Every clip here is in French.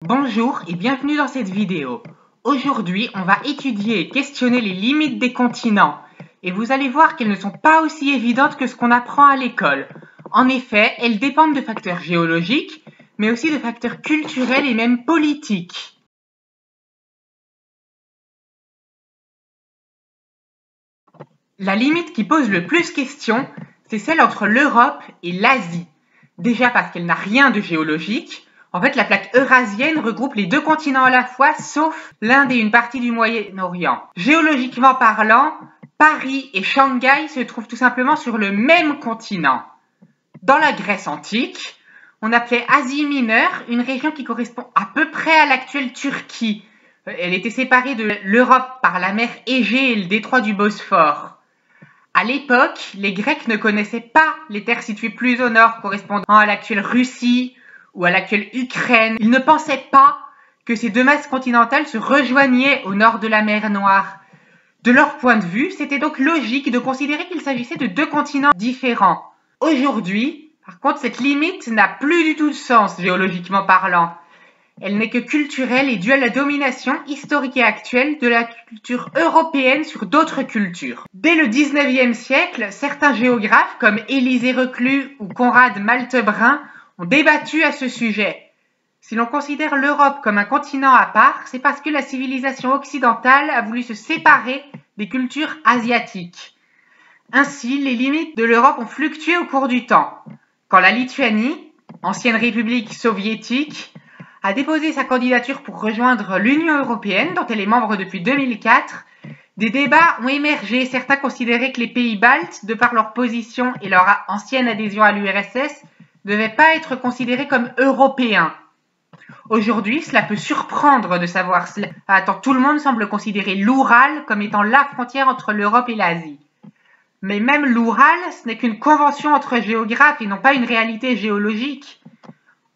Bonjour et bienvenue dans cette vidéo. Aujourd'hui, on va étudier et questionner les limites des continents. Et vous allez voir qu'elles ne sont pas aussi évidentes que ce qu'on apprend à l'école. En effet, elles dépendent de facteurs géologiques, mais aussi de facteurs culturels et même politiques. La limite qui pose le plus question, c'est celle entre l'Europe et l'Asie. Déjà parce qu'elle n'a rien de géologique. En fait, la plaque eurasienne regroupe les deux continents à la fois, sauf l'Inde et une partie du Moyen-Orient. Géologiquement parlant, Paris et Shanghai se trouvent tout simplement sur le même continent. Dans la Grèce antique, on appelait Asie mineure une région qui correspond à peu près à l'actuelle Turquie. Elle était séparée de l'Europe par la mer Égée et le détroit du Bosphore. À l'époque, les Grecs ne connaissaient pas les terres situées plus au nord correspondant à l'actuelle Russie ou à l'actuelle Ukraine. Ils ne pensaient pas que ces deux masses continentales se rejoignaient au nord de la mer Noire. De leur point de vue, c'était donc logique de considérer qu'il s'agissait de deux continents différents. Aujourd'hui, par contre, cette limite n'a plus du tout de sens géologiquement parlant. Elle n'est que culturelle et due à la domination historique et actuelle de la culture européenne sur d'autres cultures. Dès le XIXe siècle, certains géographes comme Élisée Reclus ou Conrad Maltebrun ont débattu à ce sujet. Si l'on considère l'Europe comme un continent à part, c'est parce que la civilisation occidentale a voulu se séparer des cultures asiatiques. Ainsi, les limites de l'Europe ont fluctué au cours du temps. Quand la Lituanie, ancienne république soviétique, a déposé sa candidature pour rejoindre l'Union européenne, dont elle est membre depuis 2004, des débats ont émergé. Certains considéraient que les pays baltes, de par leur position et leur ancienne adhésion à l'URSS, ne devaient pas être considérés comme européens. Aujourd'hui, cela peut surprendre de savoir cela. Tout le monde semble considérer l'Oural comme étant la frontière entre l'Europe et l'Asie. Mais même l'Oural, ce n'est qu'une convention entre géographes et non pas une réalité géologique.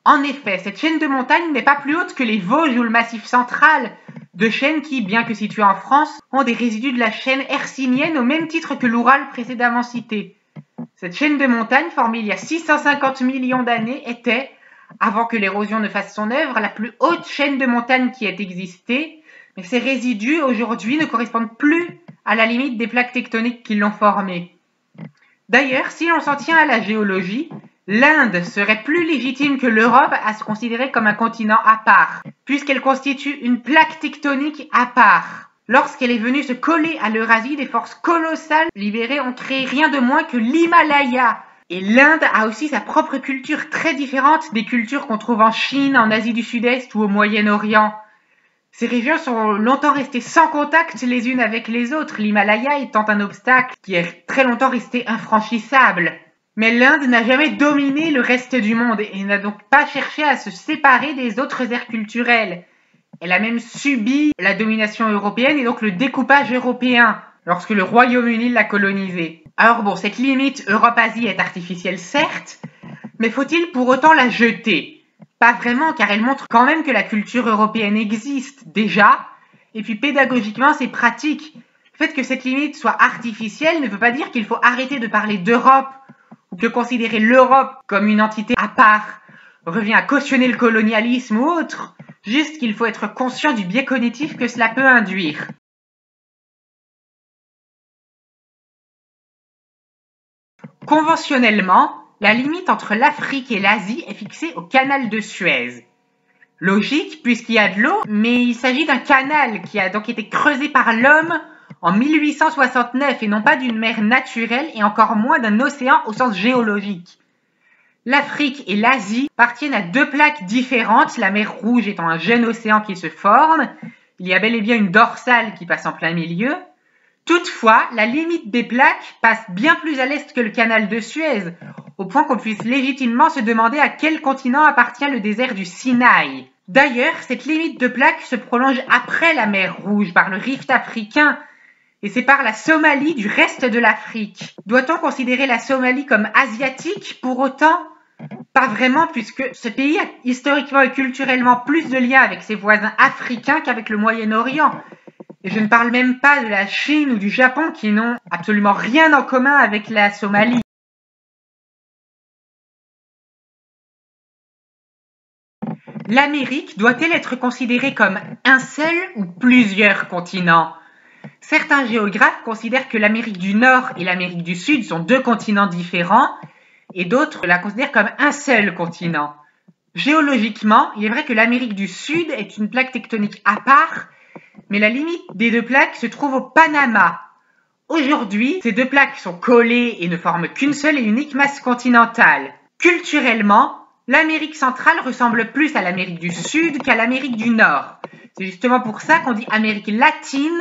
En effet, cette chaîne de montagnes n'est pas plus haute que les Vosges ou le Massif central, deux chaînes qui, bien que situées en France, ont des résidus de la chaîne hercynienne au même titre que l'Oural précédemment cité. Cette chaîne de montagnes, formée il y a 650 millions d'années, était, avant que l'érosion ne fasse son œuvre, la plus haute chaîne de montagnes qui ait existé, mais ces résidus, aujourd'hui, ne correspondent plus à la limite des plaques tectoniques qui l'ont formée. D'ailleurs, si l'on s'en tient à la géologie, l'Inde serait plus légitime que l'Europe à se considérer comme un continent à part, puisqu'elle constitue une plaque tectonique à part. Lorsqu'elle est venue se coller à l'Eurasie, des forces colossales libérées ont créé rien de moins que l'Himalaya. Et l'Inde a aussi sa propre culture très différente des cultures qu'on trouve en Chine, en Asie du Sud-Est ou au Moyen-Orient. Ces régions sont longtemps restées sans contact les unes avec les autres, l'Himalaya étant un obstacle qui est très longtemps resté infranchissable. Mais l'Inde n'a jamais dominé le reste du monde et n'a donc pas cherché à se séparer des autres aires culturelles. Elle a même subi la domination européenne et donc le découpage européen lorsque le Royaume-Uni l'a colonisé. Alors bon, cette limite Europe-Asie est artificielle certes, mais faut-il pour autant la jeter ? Pas vraiment, car elle montre quand même que la culture européenne existe déjà, et puis pédagogiquement c'est pratique. Le fait que cette limite soit artificielle ne veut pas dire qu'il faut arrêter de parler d'Europe, ou que considérer l'Europe comme une entité à part revient à cautionner le colonialisme ou autre, juste qu'il faut être conscient du biais cognitif que cela peut induire. Conventionnellement, la limite entre l'Afrique et l'Asie est fixée au canal de Suez. Logique, puisqu'il y a de l'eau, mais il s'agit d'un canal qui a donc été creusé par l'homme en 1869 et non pas d'une mer naturelle et encore moins d'un océan au sens géologique. L'Afrique et l'Asie appartiennent à deux plaques différentes, la mer Rouge étant un jeune océan qui se forme. Il y a bel et bien une dorsale qui passe en plein milieu. Toutefois, la limite des plaques passe bien plus à l'est que le canal de Suez, au point qu'on puisse légitimement se demander à quel continent appartient le désert du Sinaï. D'ailleurs, cette limite de plaques se prolonge après la mer Rouge par le rift africain et sépare la Somalie du reste de l'Afrique. Doit-on considérer la Somalie comme asiatique pour autant ? Pas vraiment, puisque ce pays a historiquement et culturellement plus de liens avec ses voisins africains qu'avec le Moyen-Orient. Et je ne parle même pas de la Chine ou du Japon qui n'ont absolument rien en commun avec la Somalie. L'Amérique doit-elle être considérée comme un seul ou plusieurs continents? Certains géographes considèrent que l'Amérique du Nord et l'Amérique du Sud sont deux continents différents, et d'autres la considèrent comme un seul continent. Géologiquement, il est vrai que l'Amérique du Sud est une plaque tectonique à part, mais la limite des deux plaques se trouve au Panama. Aujourd'hui, ces deux plaques sont collées et ne forment qu'une seule et unique masse continentale. Culturellement, l'Amérique centrale ressemble plus à l'Amérique du Sud qu'à l'Amérique du Nord. C'est justement pour ça qu'on dit Amérique latine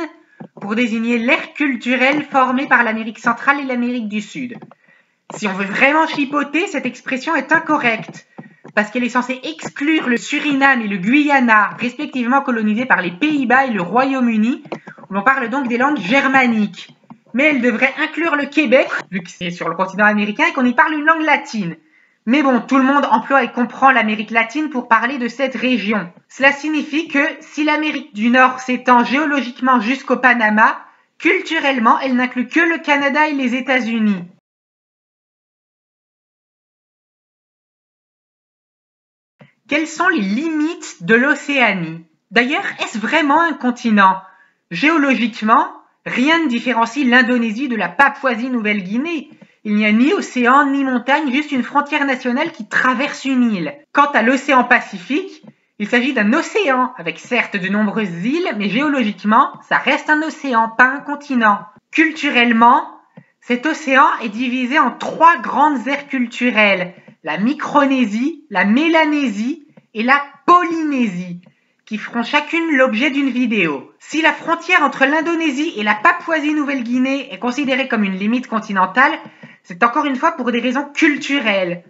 pour désigner l'ère culturelle formée par l'Amérique centrale et l'Amérique du Sud. Si on veut vraiment chipoter, cette expression est incorrecte, parce qu'elle est censée exclure le Suriname et le Guyana, respectivement colonisés par les Pays-Bas et le Royaume-Uni, où l'on parle donc des langues germaniques. Mais elle devrait inclure le Québec, vu que c'est sur le continent américain et qu'on y parle une langue latine. Mais bon, tout le monde emploie et comprend l'Amérique latine pour parler de cette région. Cela signifie que si l'Amérique du Nord s'étend géologiquement jusqu'au Panama, culturellement, elle n'inclut que le Canada et les États-Unis. Quelles sont les limites de l'Océanie? D'ailleurs, est-ce vraiment un continent? Géologiquement, rien ne différencie l'Indonésie de la Papouasie-Nouvelle-Guinée. Il n'y a ni océan ni montagne, juste une frontière nationale qui traverse une île. Quant à l'océan Pacifique, il s'agit d'un océan, avec certes de nombreuses îles, mais géologiquement, ça reste un océan, pas un continent. Culturellement, cet océan est divisé en trois grandes aires culturelles, la Micronésie, la Mélanésie et la Polynésie, qui feront chacune l'objet d'une vidéo. Si la frontière entre l'Indonésie et la Papouasie-Nouvelle-Guinée est considérée comme une limite continentale, c'est encore une fois pour des raisons culturelles.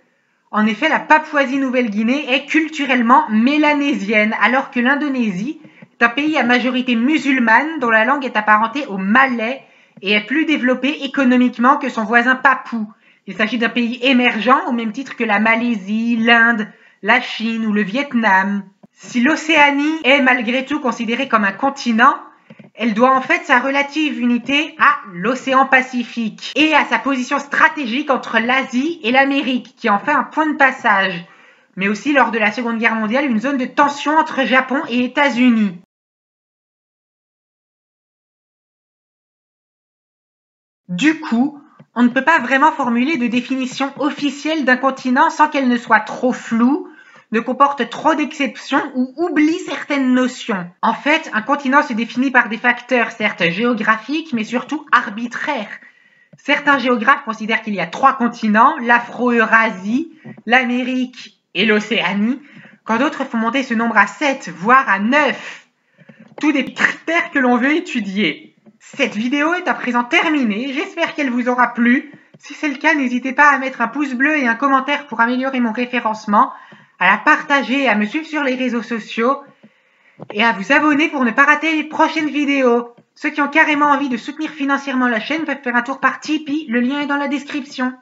En effet, la Papouasie-Nouvelle-Guinée est culturellement mélanésienne, alors que l'Indonésie est un pays à majorité musulmane dont la langue est apparentée au malais et est plus développée économiquement que son voisin papou. Il s'agit d'un pays émergent au même titre que la Malaisie, l'Inde, la Chine ou le Vietnam. Si l'Océanie est malgré tout considérée comme un continent, elle doit en fait sa relative unité à l'océan Pacifique et à sa position stratégique entre l'Asie et l'Amérique, qui en fait un point de passage, mais aussi lors de la Seconde Guerre mondiale une zone de tension entre Japon et États-Unis. Du coup, on ne peut pas vraiment formuler de définition officielle d'un continent sans qu'elle ne soit trop floue, ne comporte trop d'exceptions ou oublie certaines notions. En fait, un continent se définit par des facteurs certes géographiques, mais surtout arbitraires. Certains géographes considèrent qu'il y a trois continents, l'Afro-Eurasie, l'Amérique et l'Océanie, quand d'autres font monter ce nombre à 7, voire à 9. Tous des critères que l'on veut étudier. Cette vidéo est à présent terminée, j'espère qu'elle vous aura plu. Si c'est le cas, n'hésitez pas à mettre un pouce bleu et un commentaire pour améliorer mon référencement, à la partager et à me suivre sur les réseaux sociaux, et à vous abonner pour ne pas rater les prochaines vidéos. Ceux qui ont carrément envie de soutenir financièrement la chaîne peuvent faire un tour par Tipeee, le lien est dans la description.